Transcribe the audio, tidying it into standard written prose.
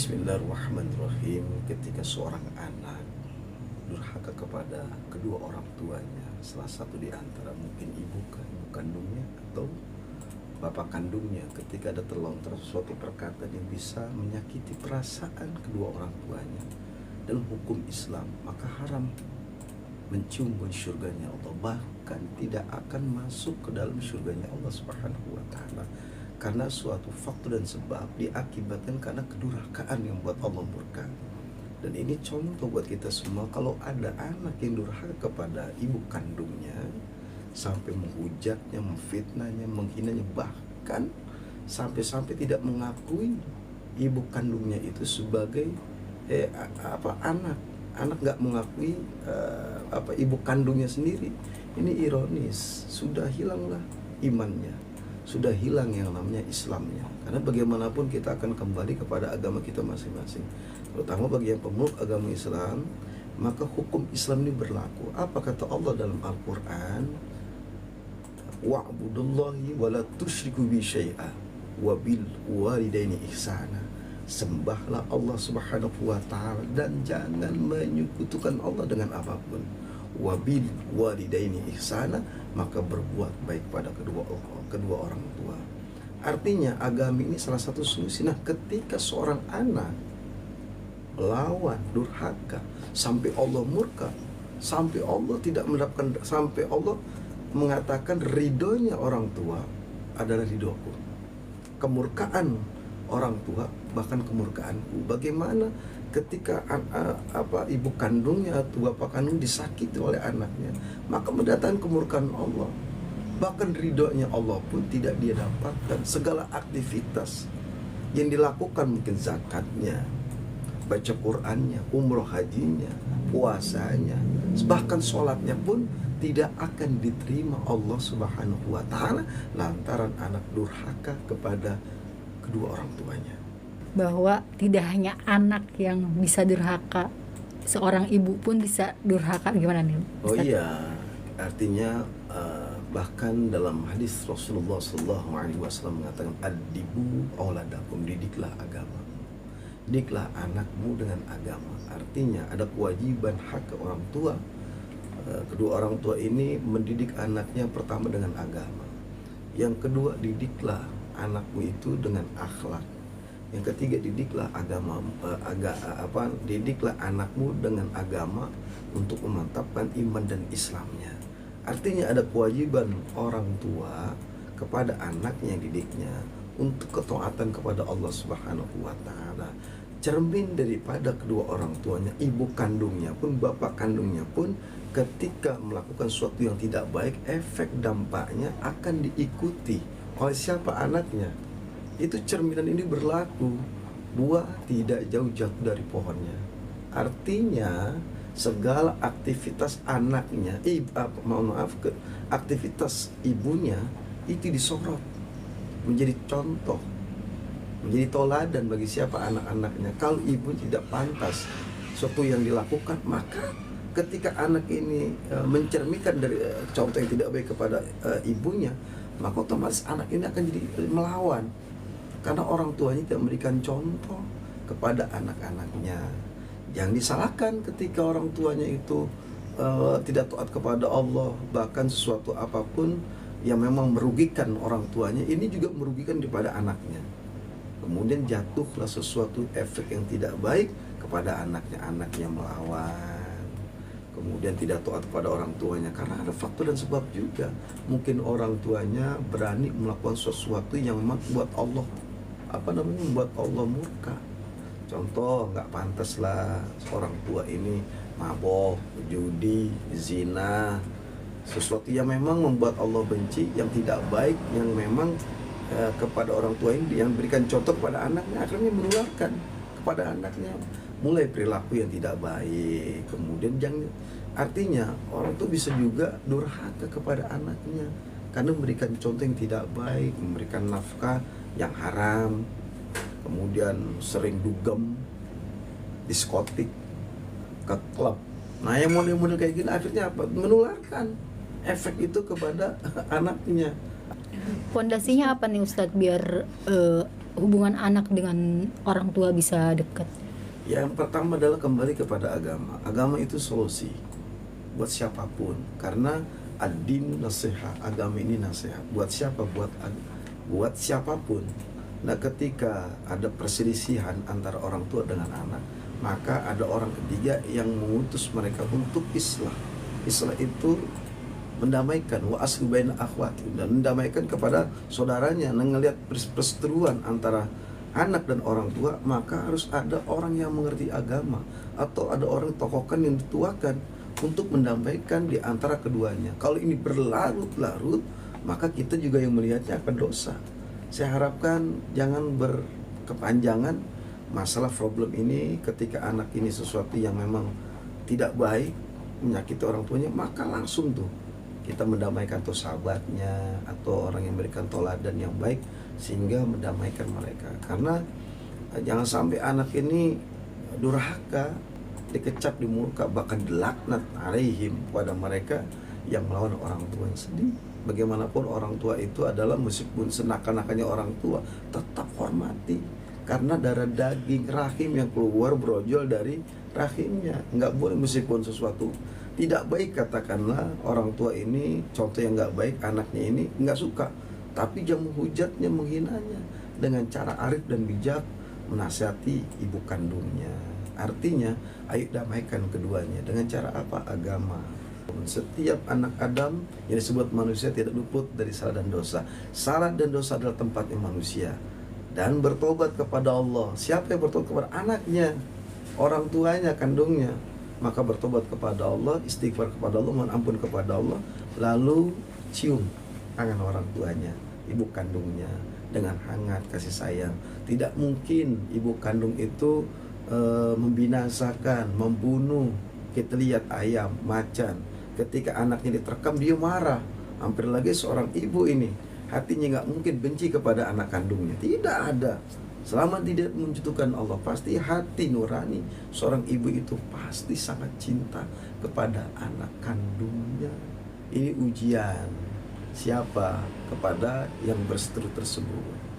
Bismillahirrahmanirrahim. Ketika seorang anak durhaka kepada kedua orang tuanya, salah satu di antara mungkin ibu kandungnya atau bapak kandungnya, ketika ada terlontar suatu perkataan yang bisa menyakiti perasaan kedua orang tuanya, dalam hukum Islam maka haram mencium bau surganya Allah, bahkan tidak akan masuk ke dalam surganya Allah Subhanahu wa taala, karena suatu faktor dan sebab diakibatkan karena kedurhakaan yang buat Allah murka. Dan ini contoh buat kita semua, kalau ada anak yang durhaka kepada ibu kandungnya sampai menghujatnya, memfitnahnya, menghinanya, bahkan sampai-sampai tidak mengakui ibu kandungnya itu sebagai anak nggak mengakui ibu kandungnya sendiri. Ini ironis, sudah hilanglah imannya, sudah hilang yang namanya Islamnya. Karena bagaimanapun kita akan kembali kepada agama kita masing-masing, terutama bagi yang pemeluk agama Islam. Maka hukum Islam ini berlaku. Apa kata Allah dalam Al-Quran? Wa'budullahi wa la tusyriku bi syai'a wa bil walidaini ihsana. Sembahlah Allah Subhanahu wa taala dan jangan menyekutukan Allah dengan apapun. Wabil walidaini ihsana, maka berbuat baik pada kedua orang tua. Artinya agama ini salah satu solusi. Nah, ketika seorang anak melawan, durhaka sampai Allah murka, sampai Allah tidak mendapatkan, sampai Allah mengatakan ridhonya orang tua adalah ridhoku, kemurkaan orang tua bahkan kemurkaanku. Bagaimana ketika ibu kandungnya atau bapak kandung disakiti oleh anaknya, maka mendatangkan kemurkaan Allah, bahkan ridhonya Allah pun tidak dia dapatkan. Segala aktivitas yang dilakukan, mungkin zakatnya, baca Qur'annya, umroh hajinya, puasanya, bahkan sholatnya pun tidak akan diterima Allah Subhanahu wa taala lantaran anak durhaka kepada kedua orang tuanya. Bahwa tidak hanya anak yang bisa durhaka, seorang ibu pun bisa durhaka. Gimana nih Ustaz? Oh iya, artinya bahkan dalam hadis Rasulullah SAW mengatakan, adibu auladakum, didiklah agama, didiklah anakmu dengan agama. Artinya ada kewajiban hak ke orang tua. Kedua orang tua ini mendidik anaknya pertama dengan agama, yang kedua didiklah anakmu itu dengan akhlak, yang ketiga didiklah didiklah anakmu dengan agama untuk memantapkan iman dan Islamnya. Artinya ada kewajiban orang tua kepada anaknya yang didiknya untuk ketaatan kepada Allah Subhanahu wa taala. Cermin daripada kedua orang tuanya, ibu kandungnya pun, bapak kandungnya pun, ketika melakukan sesuatu yang tidak baik, efek dampaknya akan diikuti oleh siapa? Anaknya. Itu cerminan ini berlaku. Buah tidak jauh-jauh dari pohonnya. Artinya segala aktivitas anaknya, aktivitas ibunya itu disorot, menjadi contoh, menjadi toladan bagi siapa? Anak-anaknya. Kalau ibu tidak pantas sesuatu yang dilakukan, maka ketika anak ini mencerminkan dari contoh yang tidak baik kepada ibunya, maka otomatis anak ini akan jadi melawan, karena orang tuanya tidak memberikan contoh kepada anak-anaknya. Jangan disalahkan ketika orang tuanya itu tidak taat kepada Allah, bahkan sesuatu apapun yang memang merugikan orang tuanya, ini juga merugikan kepada anaknya. Kemudian jatuhlah sesuatu efek yang tidak baik kepada anaknya melawan, kemudian tidak taat kepada orang tuanya, karena ada faktor dan sebab juga. Mungkin orang tuanya berani melakukan sesuatu yang membuat Allah membuat Allah murka. Contoh, nggak pantas lah orang tua ini mabok, judi, zina, sesuatu yang memang membuat Allah benci, yang tidak baik, yang memang kepada orang tua ini yang berikan contoh kepada anaknya, akhirnya menularkan kepada anaknya mulai perilaku yang tidak baik. Kemudian artinya orang tuh bisa juga durhaka kepada anaknya karena memberikan contoh yang tidak baik, memberikan nafkah yang haram, kemudian sering dugem, diskotik, ke klub. Nah, yang model-model kayak gini akhirnya apa? Menularkan efek itu kepada anaknya. Pondasinya apa nih Ustadz biar hubungan anak dengan orang tua bisa dekat? Yang pertama adalah kembali kepada agama. Agama itu solusi buat siapapun, karena ad-din nasihat, agama ini nasihat buat siapa, buat siapapun. Nah, ketika ada perselisihan antara orang tua dengan anak, maka ada orang ketiga yang mengutus mereka untuk islah. Islah itu mendamaikan, wa aslu baina akhwati, dan mendamaikan kepada saudaranya. Ngelihat perseteruan antara anak dan orang tua, maka harus ada orang yang mengerti agama atau ada orang tokohkan yang dituakan untuk mendamaikan di antara keduanya. Kalau ini berlarut-larut, maka kita juga yang melihatnya akan dosa. Saya harapkan jangan berkepanjangan masalah problem ini. Ketika anak ini sesuatu yang memang tidak baik, menyakiti orang tuanya, maka langsung tuh kita mendamaikan tuh sahabatnya atau orang yang memberikan teladan yang baik, sehingga mendamaikan mereka. Karena jangan sampai anak ini durhaka, dikecap, dimurka, bahkan dilaknat alaihim pada mereka yang melawan orang tua yang sedih. Bagaimanapun orang tua itu adalah, meskipun senakan-nakannya orang tua, tetap hormati, karena darah daging rahim yang keluar brojol dari rahimnya. Nggak boleh, meskipun sesuatu tidak baik, katakanlah orang tua ini contoh yang nggak baik, anaknya ini nggak suka, tapi jangan menghujatnya, menghinanya dengan cara arif dan bijak, menasihati ibu kandungnya. Artinya, ayo damaikan keduanya dengan cara apa? Agama. Setiap anak Adam yang disebut manusia tidak luput dari salah dan dosa. Salah dan dosa adalah tempatnya manusia. Dan bertobat kepada Allah. Siapa yang bertobat kepada anaknya, orang tuanya, kandungnya, maka bertobat kepada Allah, istighfar kepada Allah, mohon ampun kepada Allah, lalu cium tangan orang tuanya, ibu kandungnya, dengan hangat, kasih sayang. Tidak mungkin ibu kandung itu membinasakan, membunuh. Kita lihat ayam, macan, ketika anaknya diterkam, dia marah. Hampir lagi seorang ibu ini, hatinya nggak mungkin benci kepada anak kandungnya. Tidak ada. Selama tidak menjatuhkan Allah, pasti hati nurani seorang ibu itu pasti sangat cinta kepada anak kandungnya. Ini ujian siapa kepada yang berseteru tersebut.